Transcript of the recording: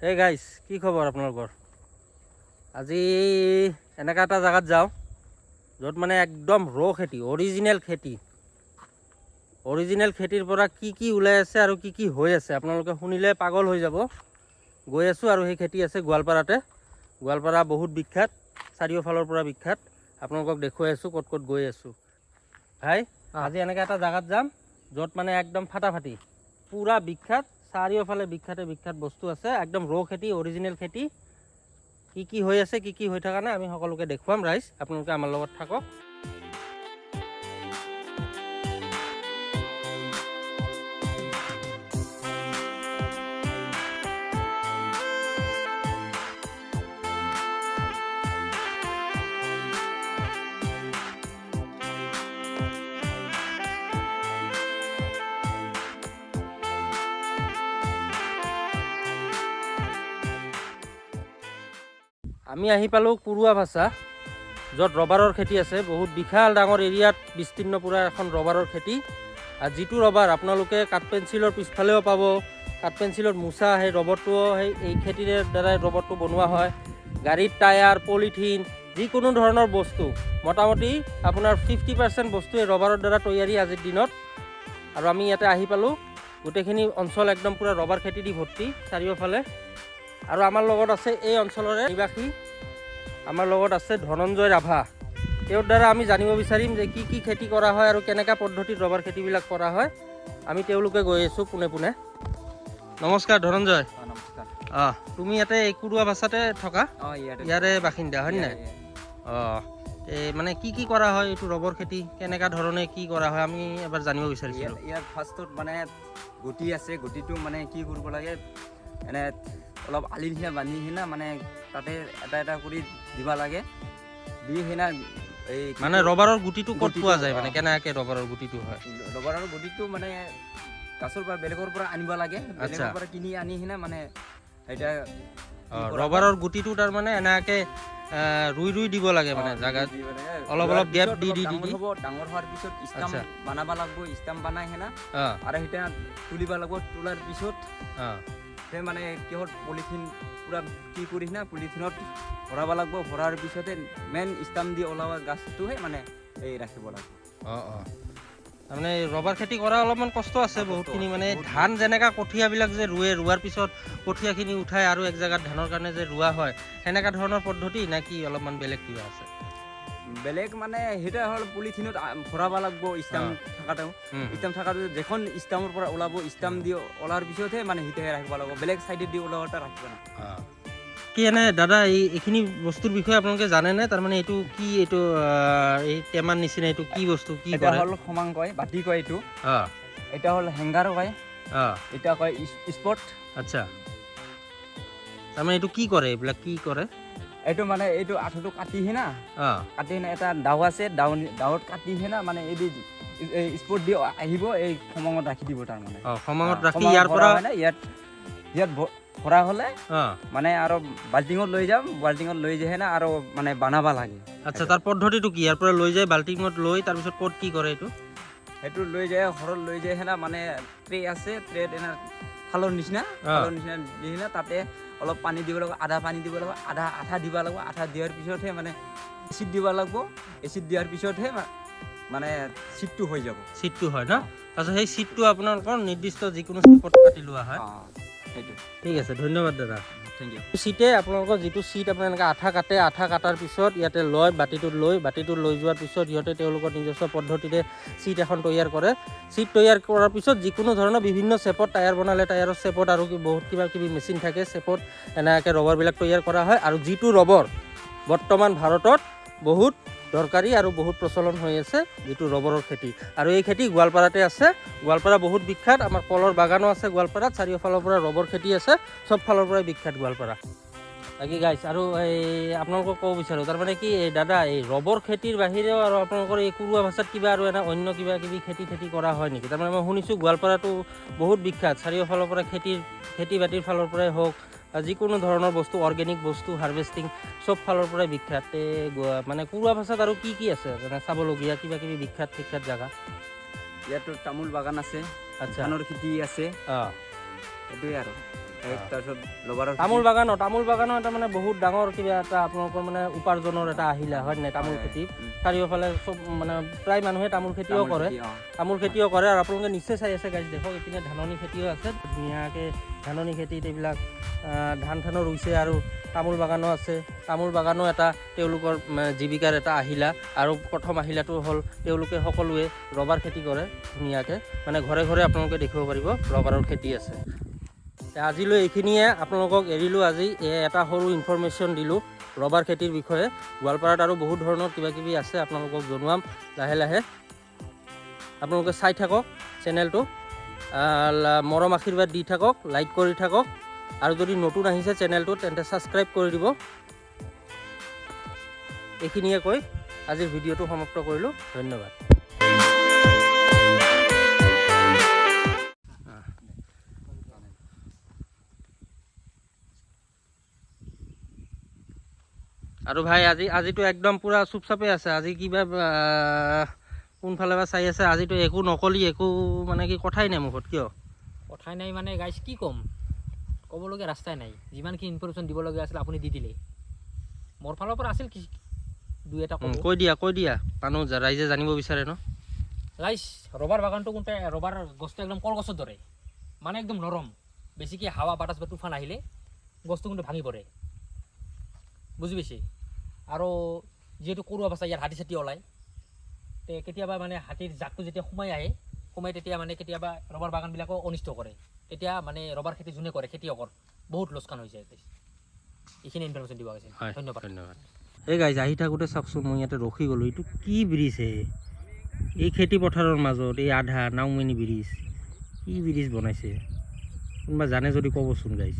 Hey guys, কি খবৰ আপোনালোকৰ? আজি এনেকুৱা এটা জেগাত যাওঁ য'ত মানে একদম খেতি, অৰিজিনেল খেতিৰ পৰা কি ওলাই আছে আৰু কি হৈ আছে আপোনালোকে শুনিলে পাগল হৈ যাব। গৈ আছোঁ আৰু সেই খেতি আছে গোৱালপাৰাতে। গোৱালপাৰা বহুত বিখ্যাত, চাৰিওফালৰ পৰা বিখ্যাত। আপোনালোকক দেখুৱাই আছোঁ ক'ত গৈ আছোঁ। ভাই, আজি এনেকুৱা এটা জেগাত যাম য'ত মানে একদম ফাটাফাটি পূৰা বিখ্যাত, চাৰিওফালে বিখ্যাত বস্তু আছে। একদম খেতি, অৰিজিনেল খেতি। কি হৈ আছে, কি হৈ থকা নাই আমি সকলোকে দেখুৱাম। ৰাইজ, আপোনালোকে আমাৰ লগত থাকক। আমি আহি পালোঁ কুৰুৱা ভাষা, য'ত ৰবাৰৰ খেতি আছে। বহুত বিশাল ডাঙৰ এৰিয়াত বিস্তীৰ্ণ পূৰা এখন ৰবাৰৰ খেতি। আৰু যিটো ৰবাৰ আপোনালোকে কাঠ পেঞ্চিলৰ পিছফালেও পাব, কাঠ পেঞ্চিলৰ মোচা, সেই ৰবৰটোও এই খেতিৰ দ্বাৰাই ৰবৰটো বনোৱা হয়। গাড়ীৰ টায়াৰ, পলিথিন, যিকোনো ধৰণৰ বস্তু, মোটামুটি আপোনাৰ 50% বস্তু এই ৰবাৰৰ দ্বাৰা তৈয়াৰী আজিৰ দিনত। আৰু আমি ইয়াতে আহি পালোঁ, গোটেইখিনি অঞ্চল একদম পূৰা ৰবাৰ খেতি দি ভৰ্তি চাৰিওফালে। আৰু আমাৰ লগত আছে এই অঞ্চলৰে নিবাসী, আমাৰ লগত আছে ধনঞ্জয় ৰাভা। তেওঁৰ দ্বাৰা আমি জানিব বিচাৰিম যে কি খেতি কৰা হয় আৰু কেনেকুৱা পদ্ধতিত ৰবাৰ খেতিবিলাক কৰা হয়। আমি তেওঁলোকে গৈ আছোঁ পোনে। নমস্কাৰ ধনঞ্জয়। নমস্কাৰ। তুমি ইয়াতে এই কুৰুৱা ভাষাতে থকা? ইয়াৰে বাসিন্দা হয় নাই? মানে কি কৰা হয় এইটো ৰবৰ খেতি, কেনেকুৱা ধৰণে কি কৰা হয় আমি এবাৰ জানিব বিচাৰিছিলোঁ। ইয়াত ফাৰ্ষ্টত মানে গুটি আছে, গুটিটো মানে কি কৰিব লাগে, এনে অলপ আলি নিচিনা বান্ধি কিনা মানে তাতে এটা কৰি দিব লাগে। দি কিনা এই মানে ৰবাৰৰ গুটিটো ক'ত পোৱা যায়, মানে কেনেকৈ ৰবাৰৰ গুটিটো হয়? ৰবাৰৰ গুটিটো মানে গাছৰ পৰা বেলেগৰ পৰা আনিব লাগে, বেলেগৰ পৰা কিনি আনি কিনা মানে এটা ৰবাৰৰ গুটিটো তাৰমানে এনেকৈ ৰুই দিব লাগে, মানে জাগাত অলপ গেপ দি হ'ব। ডাঙৰ হোৱাৰ পিছত ষ্টাম্প বনাব লাগিব, ষ্টাম্প বনাই কিনা আৰু সেইটা তুলিব লাগিব। তোলাৰ পিছত সেই মানে কিহত পলিথিন পূৰা কি কৰি কিনা পলিথিনত ভৰাব লাগিব। ভৰাৰ পিছতে মেইন ষ্টাম্প দি ওলোৱা গাছটোহে মানে এই ৰাখিব লাগিব। তাৰমানে ৰবাৰ খেতি কৰা অলপমান কষ্ট আছে বহুতখিনি। মানে ধান যেনেকুৱা কঠীয়াবিলাক যে ৰোৱাৰ পিছত কঠীয়াখিনি উঠাই আৰু এক জেগাত ধানৰ কাৰণে যে ৰোৱা হয়, সেনেকুৱা ধৰণৰ পদ্ধতি নে কি অলপমান বেলেগ কিবা আছে? বেলেগ মানে সেইটা হ'ল পলিথিনত ভৰাব লাগিব ষ্টাম্প থকাটো। ষ্টাম্প থকাটো যেখন ষ্টাম্পৰ পৰা ওলাব, ষ্টাম্প দি ওলাৰ পিছতহে মানে সেইটোহে ৰাখিব লাগিব, বেলেগ চাইডে দি ওলোৱাটা ৰাখিব না। কি এনে দাদা এইখিনি বস্তুৰ বিষয়ে আপোনালোকে জানেনে? তাৰমানে এইটো কি, এইটো এই টেমাৰ নিচিনা এইটো কি বস্তু? কি এটা হ'ল খমাং কয়, বাতি কয় এইটো। এটা হ'ল হেংগাৰ কয়, এটা কয় স্পট। আচ্ছা, তাৰমানে এইটো কি কৰে, এইবিলাক কি কৰে? এইটো মানে এইটো আঠুটো কাটি কিনা এটা দাও আছে, দাৱত কাটি কিনা মানে এই স্পট দি আহিব, এই খমাঙত ৰাখি দিব। তাৰমানে খমাঙত ৰাখি ইয়াৰ পৰা ইয়াত ভৰা হ'লে মানে আৰু বাল্টিঙত লৈ যাম, বাল্টিঙত লৈ যাই না আৰু মানে বনাব লাগে। আচ্ছা, তাৰ পদ্ধতিটো কি? ইয়াৰ পৰা লৈ যায় বাল্টিঙত লৈ তাৰপিছত ক'ত কি কৰে এইটো? সেইটো লৈ যায় ঘৰত লৈ যায় না, মানে ট্ৰে আছে, ট্ৰেত এনে থালৰ নিচিনা দি কিনা তাতে অলপ পানী দিব লাগিব, আধা পানী দিব লাগিব, আধা আঠা দিব লাগিব। আঠা দিয়াৰ পিছতহে মানে এচিড দিব লাগিব। এচিড দিয়াৰ পিছতহে মানে চিটটো হৈ যাব। চিটটো হয় ন? তাৰপিছত সেই চিটটো আপোনালোকৰ নিৰ্দিষ্ট যিকোনো চিপত কাটি লোৱা হয়। সেইটো ঠিক আছে, ধন্যবাদ দাদা। Thank you. চিটে আপোনালোকৰ যিটো চিট আপোনাৰ এনেকৈ আঠা কাটে, আঠা কাটাৰ পিছত ইয়াতে লয়, বাতিটোত লৈ যোৱাৰ পিছত সিহঁতে তেওঁলোকৰ নিজস্ব পদ্ধতিৰে চিট এখন তৈয়াৰ কৰে। চিট তৈয়াৰ কৰাৰ পিছত যিকোনো ধৰণৰ বিভিন্ন চেপত, টায়াৰ বনালে টায়াৰৰ চেপত আৰু বহুত কিবা মেচিন থাকে, চেপত এনেকৈ ৰবাৰবিলাক তৈয়াৰ কৰা হয়। আৰু যিটো ৰবৰ বৰ্তমান ভাৰতত বহুত দৰকাৰী আৰু বহুত প্ৰচলন হৈ আছে, যিটো ৰবৰৰ খেতি। আৰু এই খেতি গোৱালপাৰাতে আছে। গোৱালপাৰা বহুত বিখ্যাত, আমাৰ কলৰ বাগানো আছে গোৱালপাৰাত, চাৰিওফালৰ পৰা ৰবৰ খেতি আছে, চব ফালৰ পৰাই বিখ্যাত গোৱালপাৰা। বাকী গাইছ, আৰু এই আপোনালোকক ক'ব বিচাৰোঁ, তাৰমানে কি দাদা, এই ৰবৰ খেতিৰ বাহিৰেও আৰু আপোনালোকৰ এই কুৰুৱা ভাষাত কিবা আৰু অন্য কিবি খেতি কৰা হয় নেকি? তাৰমানে মই শুনিছোঁ গোৱালপাৰাটো বহুত বিখ্যাত, চাৰিওফালৰ পৰা খেতি বাতিৰ ফালৰ পৰাই হওক, যিকোনো ধৰণৰ বস্তু, অৰ্গেনিক বস্তু, হাৰ্ভেষ্টিং চব ফালৰ পৰাই বিখ্যাত। মানে কুৰুৱা ভাষাত আৰু কি আছে মানে চাবলগীয়া কিবি বিখ্যাত জেগা? ইয়াতো তামোল বাগান আছে, ধানৰ খেতি আছে, এইটোৱে আৰু তাৰপিছত ৰবাৰৰ তামোল বাগানৰ এটা মানে বহুত ডাঙৰ কিবা এটা আপোনালোকৰ মানে উপাৰ্জনৰ এটা আহিলা হয় নাই তামোল খেতি চাৰিওফালে চব মানে প্ৰায় মানুহে তামোল খেতিও কৰে আৰু আপোনালোকে নিশ্চয় চাই আছে গাইজ দেখক এইপিনে ধাননি খেতিও আছে ধুনীয়াকৈ ধাননি খেতিত এইবিলাক ধানো ৰুইছে আৰু তামোল বাগানো আছে তামোল বাগানো এটা তেওঁলোকৰ জীৱিকাৰ এটা আহিলা আৰু প্ৰথম আহিলাটো হ'ল তেওঁলোকে সকলোৱে ৰবাৰ খেতি কৰে ধুনীয়াকৈ মানে ঘৰে ঘৰে আপোনালোকে দেখিব পাৰিব ৰবাৰৰ খেতি আছে আজিলৈ এইখিনিয়ে আপোনালোকক এৰিলোঁ আজি এটা সৰু ইনফৰমেশ্যন দিলোঁ ৰবাৰ খেতিৰ বিষয়ে গোৱালপাৰাত আৰু বহুত ধৰণৰ কিবাকিবি আছে আপোনালোকক জনোৱাম লাহে লাহে আপোনালোকে চাই থাকক চেনেলটো মৰম আশীৰ্বাদ দি থাকক লাইক কৰি থাকক আৰু যদি নতুন আহিছে চেনেলটো তেন্তে ছাবস্ক্ৰাইব কৰি দিব এইখিনিয়ে কৈ আজিৰ ভিডিঅ'টো সমাপ্ত কৰিলোঁ ধন্যবাদ আৰু ভাই আজিতো একদম পুৰা চুপচাপে আছে আজি কিবা কোনফালে বা চাই আছে আজিতো একো নকলি একো মানে কি কথাই নাই মুখত কিয় কথাই নাই মানে গাইছ কি ক'ম ক'বলগীয়া ৰাস্তাই নাই যিমানখিনি ইনফৰমেশ্যন দিবলগীয়া আছিল আপুনি দি দিলে মোৰ ফালৰ পৰা আছিল কি দুই এটা কৈ দিয়া মানুহ ৰাইজে জানিব বিচাৰে ন গাইছ ৰবাৰ বাগানটো কোনটা ৰবাৰ গছটো একদম কলগছৰ দৰে মানে একদম নৰম বেছিকৈ হাৱা বাতাস বা তুফান আহিলে গছটো কিন্তু ভাঙি পৰে বুজি পাইছে আৰু যিহেতু কৰোৱা অৱস্থা ইয়াত হাতী চাতি ওলায় তে কেতিয়াবা মানে হাতীৰ জাকটো যেতিয়া সোমাই তেতিয়া মানে কেতিয়াবা ৰবাৰ বাগানবিলাকো অনিষ্ট কৰে তেতিয়া মানে ৰবাৰ খেতি যোনে কৰে খেতিয়কৰ বহুত লোকচান হৈ যায় এইখিনি ইনফৰমেশ্যন দিব গৈছে ধন্যবাদ এই গাইজ আহি থাকোঁতে চাওকচোন মই ইয়াতে ৰখি গ'লোঁ এইটো কি ব্ৰিজ এই খেতি পথাৰৰ মাজত এই আধা নাওমেনি ব্ৰিজ কি ব্ৰিজ বনাইছে কোনোবা জানে যদি ক'বচোন গাইজ